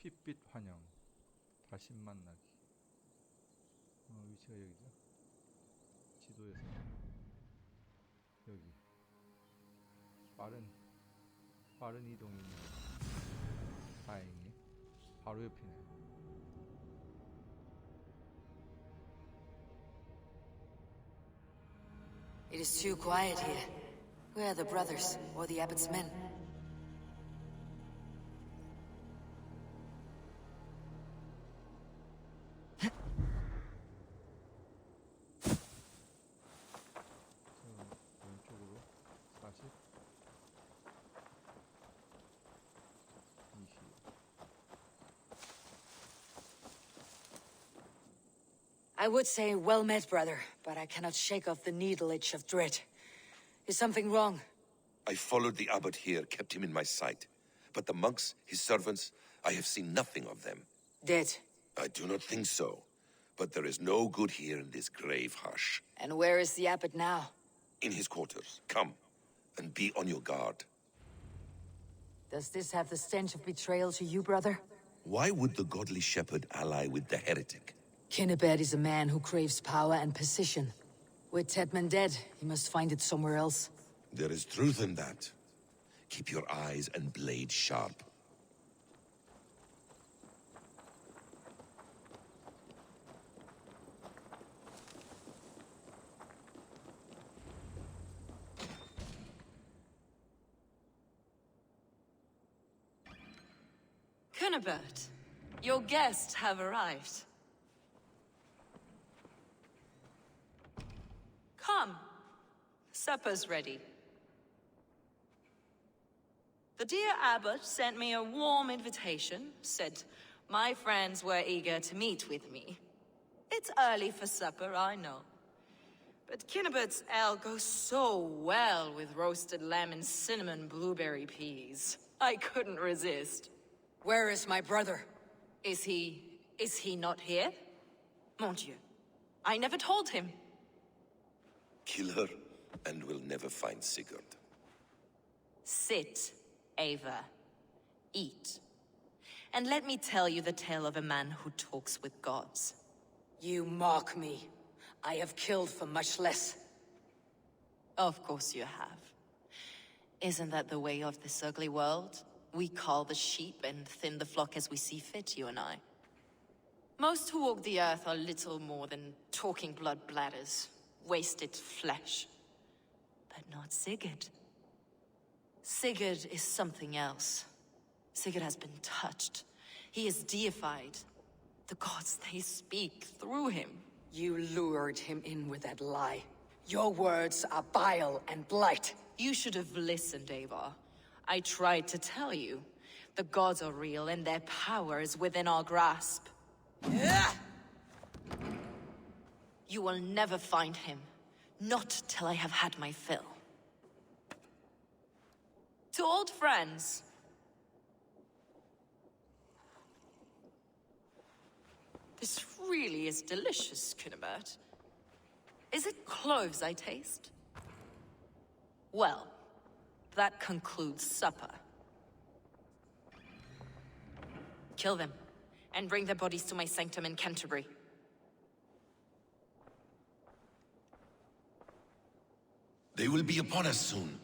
핏빛 환영. 다시 만나기. 위치가 여기죠. 지도에서 여기. 빠른 이동이 있네요. 다행히 바로 옆이네. It is too quiet here. Where are the brothers, or the abbot's men? 왼쪽으로 40, 20. I would say well met, brother, but I cannot shake off the needle itch of dread. Is something wrong? I followed the abbot here, kept him in my sight. But the monks, his servants, I have seen nothing of them. Dead. I do not think so. But there is no good here in this grave hush. And where is the abbot now? In his quarters. Come, and be on your guard. Does this have the stench of betrayal to you, brother? Why would the godly shepherd ally with the heretic? Kinnebed is a man who craves power and position. With Tedman dead, he must find it somewhere else. There is truth in that. Keep your eyes and blade sharp. Cunibert, your guests have arrived. Come. Supper's ready. The dear abbot sent me a warm invitation, said my friends were eager to meet with me. It's early for supper, I know. But Kinnibert's ale goes so well with roasted lamb and cinnamon blueberry peas. I couldn't resist. Where is my brother? Is he not here? Mon Dieu. I never told him. Kill her, and we'll never find Sigurd. Sit, Ava. Eat. And let me tell you the tale of a man who talks with gods. You mock me. I have killed for much less. Of course you have. Isn't that the way of this ugly world? We cull the sheep and thin the flock as we see fit, you and I. Most who walk the earth are little more than talking blood bladders, wasted flesh. But not Sigurd. Sigurd is something else. Sigurd has been touched. He is deified. The gods, they speak through him. You lured him in with that lie. Your words are bile and blight. You should have listened, Ava. I tried to tell you. The gods are real and their power is within our grasp. You will never find him. Not till I have had my fill. To old friends. This really is delicious, Kinnebert. Is it cloves I taste? Well, that concludes supper. Kill them, and bring their bodies to my sanctum in Canterbury. They will be upon us soon.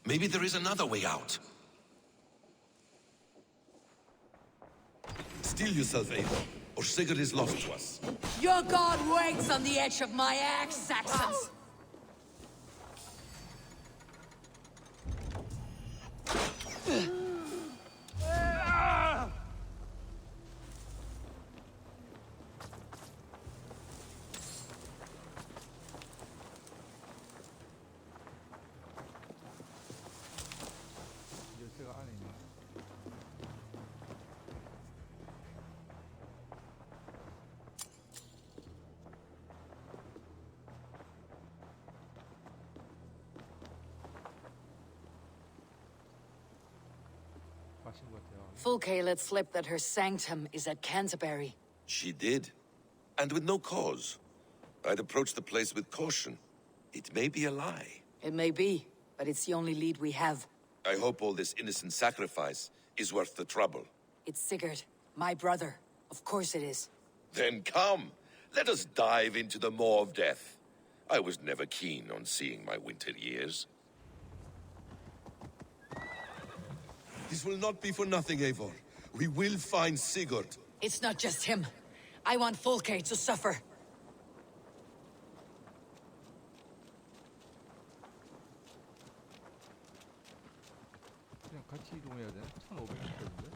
Maybe there is another way out. Steel yourself, Ava, or Sigurd is lost to us. Your god waits on the edge of my axe, Saxons! 열쇠가 안에 있네. 마신 것 같아요. Fulke let slip that her sanctum is at Canterbury. She did. And with no cause. I'd approach the place with caution. It may be a lie. It may be, but it's the only lead we have. I hope all this innocent sacrifice is worth the trouble. It's Sigurd, My brother. Of course it is. Then come, let us dive into the maw of death. I was never keen on seeing my winter years. This will not be for nothing, Eivor. We will find Sigurd. It's not just him. I want Fulke to suffer. 그냥 같이 이동해야 되나? 1500m인데?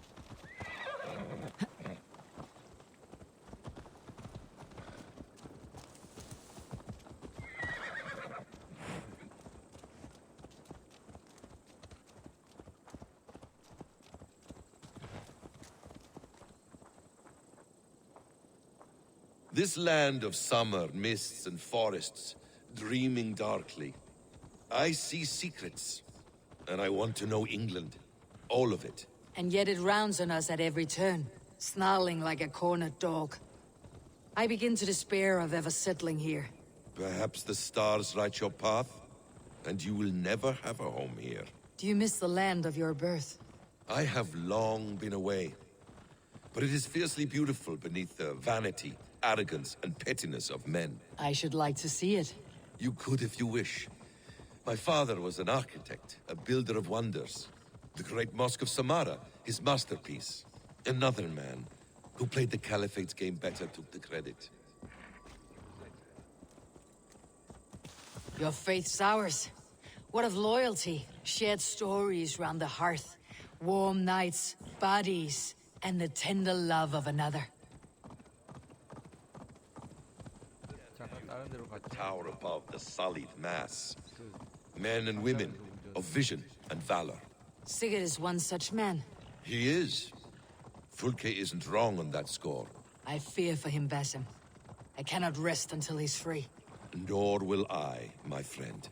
This land of summer, mists and forests, dreaming darkly. I see secrets, and I want to know England. All of it. And yet it rounds on us at every turn, snarling like a cornered dog. I begin to despair of ever settling here. Perhaps the stars write your path, and you will never have a home here. Do you miss the land of your birth? I have long been away, but it is fiercely beautiful beneath the vanity, arrogance, and pettiness of men. I should like to see it. You could if you wish. My father was an architect, a builder of wonders. The great Mosque of Samarra, his masterpiece. Another man, who played the Caliphate's game better, took the credit. Your faith's ours. What of loyalty? Shared stories round the hearth. Warm nights, bodies, and the tender love of another. 잠깐 다른 데로 A 갔다. tower above the sullied mass. Men and women of vision and valor. Sigurd is one such man. He is. Fulke isn't wrong on that score. I fear for him, Basim. I cannot rest until he's free. Nor will I, my friend.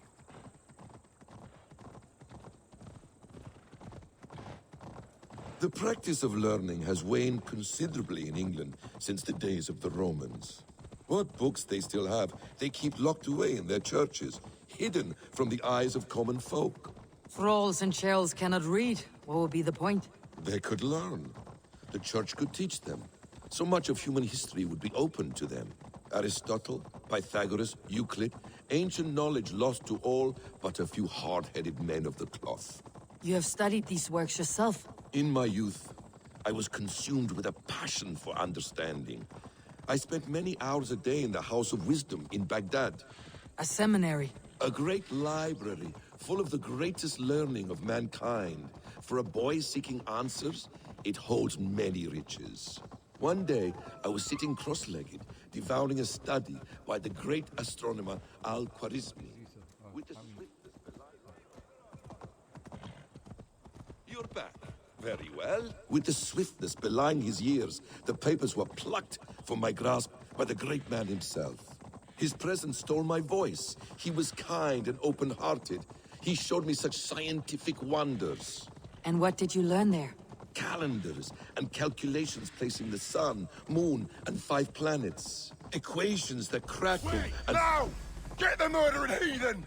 The practice of learning has waned considerably in England since the days of the Romans. What books they still have, they keep locked away in their churches, hidden from the eyes of common folk. Thralls and churls cannot read. What would be the point? They could learn. The church could teach them. So much of human history would be open to them. Aristotle, Pythagoras, Euclid, ancient knowledge lost to all but a few hard-headed men of the cloth. You have studied these works yourself. In my youth, I was consumed with a passion for understanding. I spent many hours a day in the House of Wisdom in Baghdad. A seminary. A great library full of the greatest learning of mankind. For a boy seeking answers, it holds many riches. One day, I was sitting cross-legged, devouring a study by the great astronomer Al-Khwarizmi. With the swiftness belying... You're back. Very well. With the swiftness belying his years, the papers were plucked from my grasp by the great man himself. His presence stole my voice. He was kind and open-hearted. He showed me such scientific wonders. And what did you learn there? Calendars and calculations placing the sun, moon, and 5 planets. Equations that crackle and... Now! Get the murdering heathen!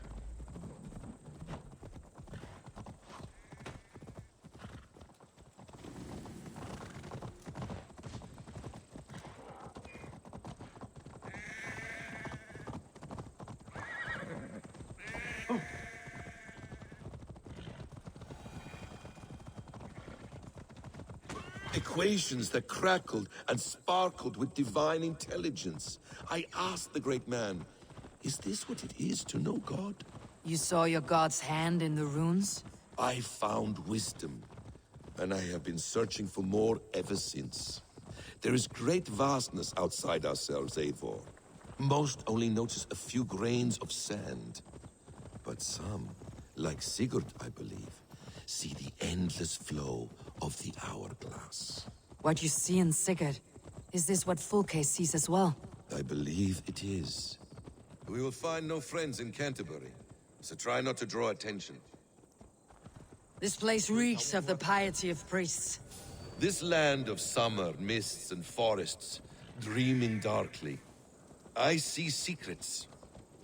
Equations that crackled and sparkled with divine intelligence. I asked the great man, is this what it is to know God? You saw your god's hand in the runes? I found wisdom, and I have been searching for more ever since. There is great vastness outside ourselves, Eivor. Most only notice a few grains of sand. But some, like Sigurd, I believe, see the endless flow of the hourglass. What you see in Sigurd, is this what Fulke sees as well? I believe it is. We will find no friends in Canterbury, so try not to draw attention. This place reeks of the piety of priests. This land of summer, mists and forests, dreaming darkly. I see secrets,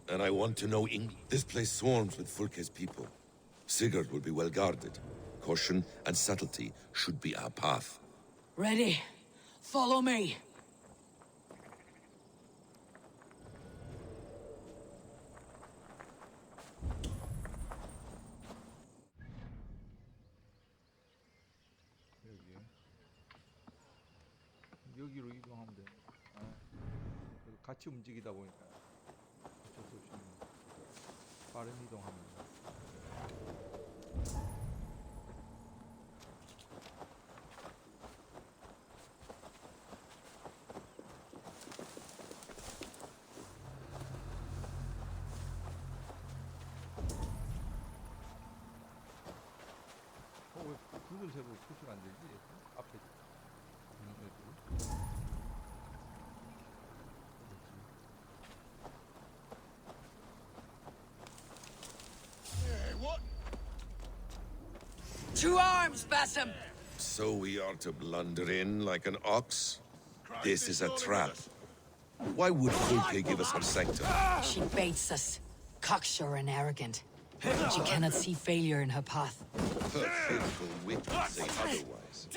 and I want to know England. This place swarms with Fulke's people. Sigurd will be well guarded. Caution and subtlety should be our path. Ready. Follow me. 여기로 이동하면 돼. 아, 같이 움직이다 보니까 어쩔 수 없이 빠른 이동합니다. 왜 붉은색으로 표시가 안 되지? 앞에 있는 애들이. Yeah, what? To arms, Bassam! So we are to blunder in like an ox? This is a trap. Why would Fulke give us her sanctum? She baits us. Cocksure and arrogant. She cannot see failure in her path. Her fearful wit would say otherwise.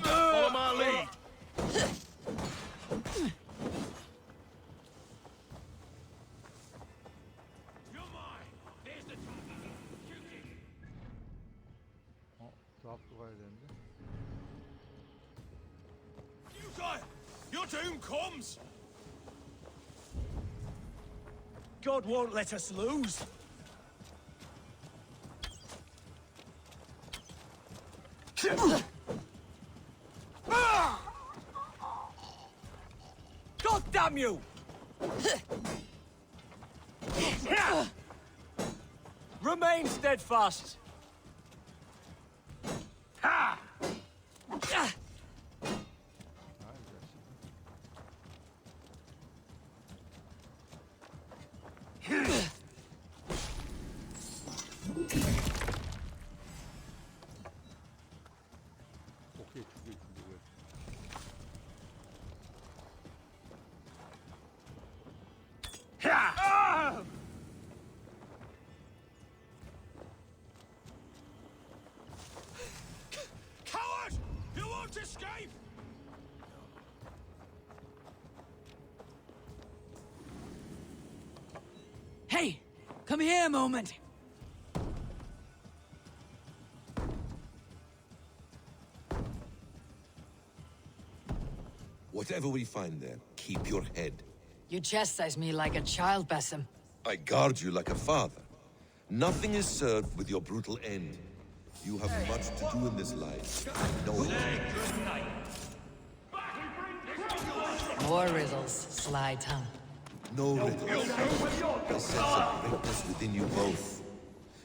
Follow my lead. 더 앞으로 가야 되는데. You guy, your doom comes. God won't let us lose. God damn you! Remain steadfast. Ha! 아, 이 자식. 오케이, 죽여. Coward! You won't escape! Hey! Come here a moment! Whatever we find there, keep your head. You chastise me like a child, Bassam. I guard you like a father. Nothing is served with your brutal end. You have much to do in this life. Know it. More riddles, sly tongue. No riddles. A sense of greatness within you both.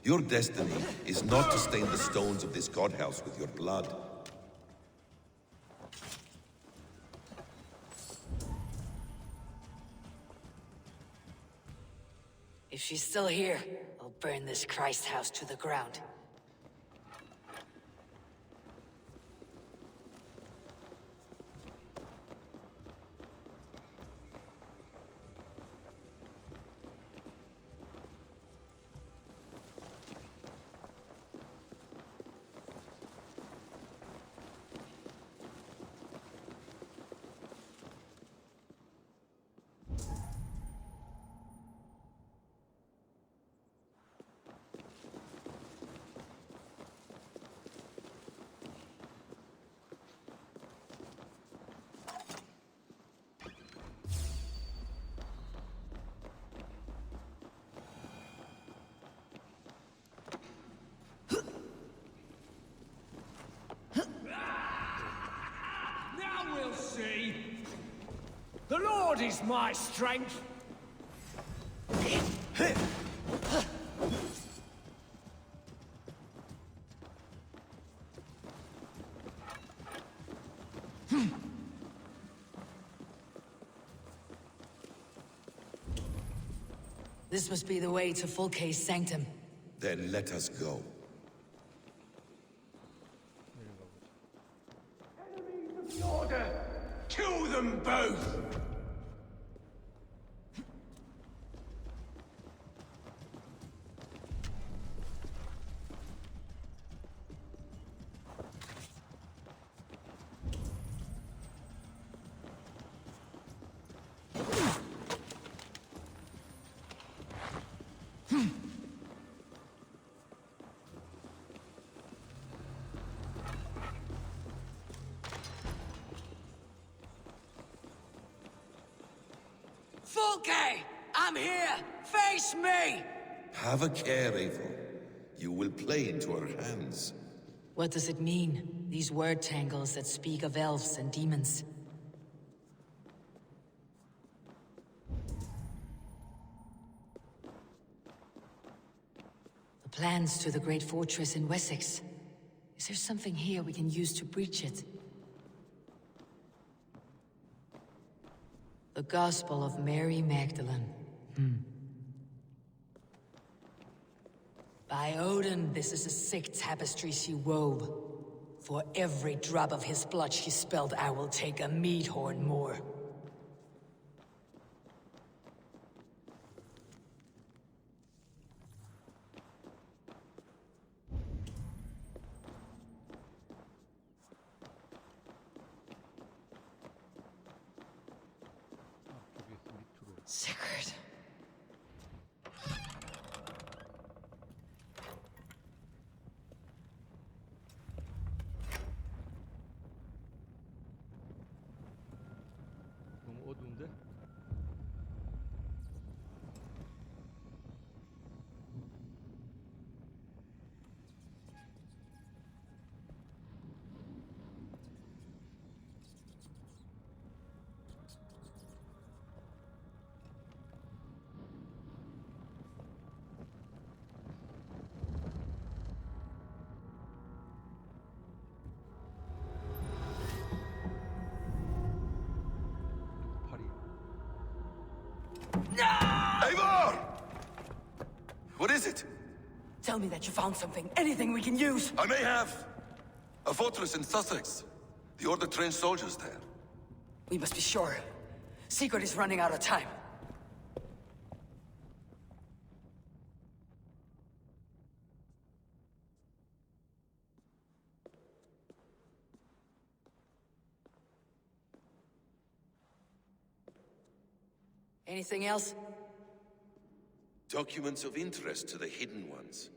Your destiny is not to stain the stones of this godhouse with your blood. If she's still here, I'll burn this Christ house to the ground. Now we'll see. The Lord is my strength. This must be the way to Fulke's sanctum. Then let us go. The order! Kill them both! Folke! I'm here! Face me! Have a care, Eivor. You will play into our hands. What does it mean? These word tangles that speak of elves and demons. The plans to the great fortress in Wessex. Is there something here we can use to breach it? The Gospel of Mary Magdalene. By Odin, this is a sick tapestry she wove. For every drop of his blood she spilled, I will take a mead horn more. KBS 밑으로. Sigurd. 너무 어두운데? 팔이. Eivor! What is it? Tell me that you found something, anything we can use. I may have. A fortress in Sussex. The Order trained soldiers there. We must be sure. Sigurd is running out of time. Anything else? Documents of interest to the Hidden Ones.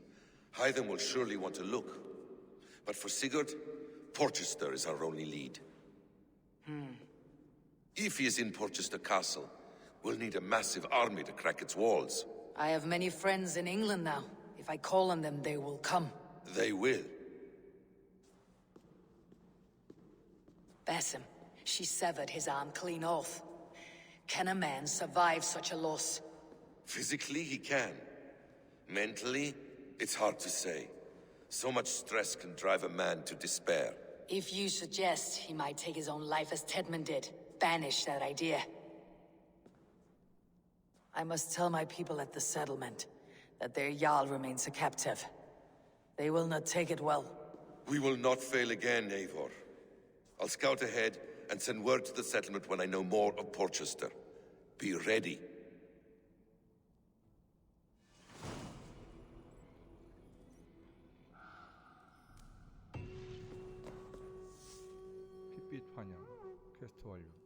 Hytham will surely want to look. But for Sigurd, Porchester is our only lead. If he is in Porchester Castle, we'll need a massive army to crack its walls. I have many friends in England now. If I call on them, they will come. They will. Basim, she severed his arm clean off. Can a man survive such a loss? Physically, he can. Mentally, it's hard to say. So much stress can drive a man to despair. If you suggest he might take his own life as Tedman did, banish that idea. I must tell my people at the settlement that their Jarl remains a captive. They will not take it well. We will not fail again, Eivor. I'll scout ahead and send word to the settlement when I know more of Porchester. Be ready. 핏빛 환영 퀘스트 완료.